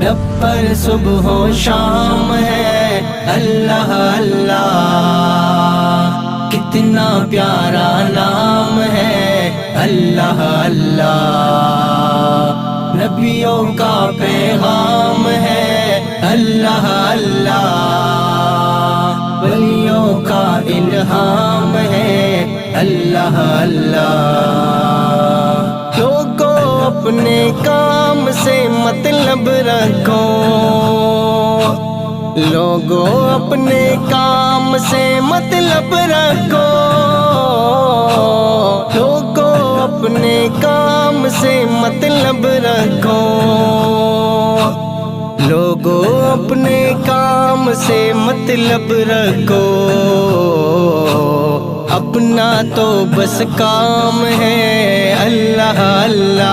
لب پر صبح و شام ہے اللہ اللہ، کتنا پیارا نام ہے اللہ اللہ، نبیوں کا پیغام ہے اللہ اللہ، ولیوں کا الہام ہے اللہ اللہ۔ لوگوں اپنے کام سے مطلب رکھو، لوگوں اپنے کام سے مطلب رکھو، لوگوں اپنے کام سے مطلب رکھو، لوگوں اپنے کام سے مطلب رکھو، اپنا تو بس کام ہے اللہ اللہ۔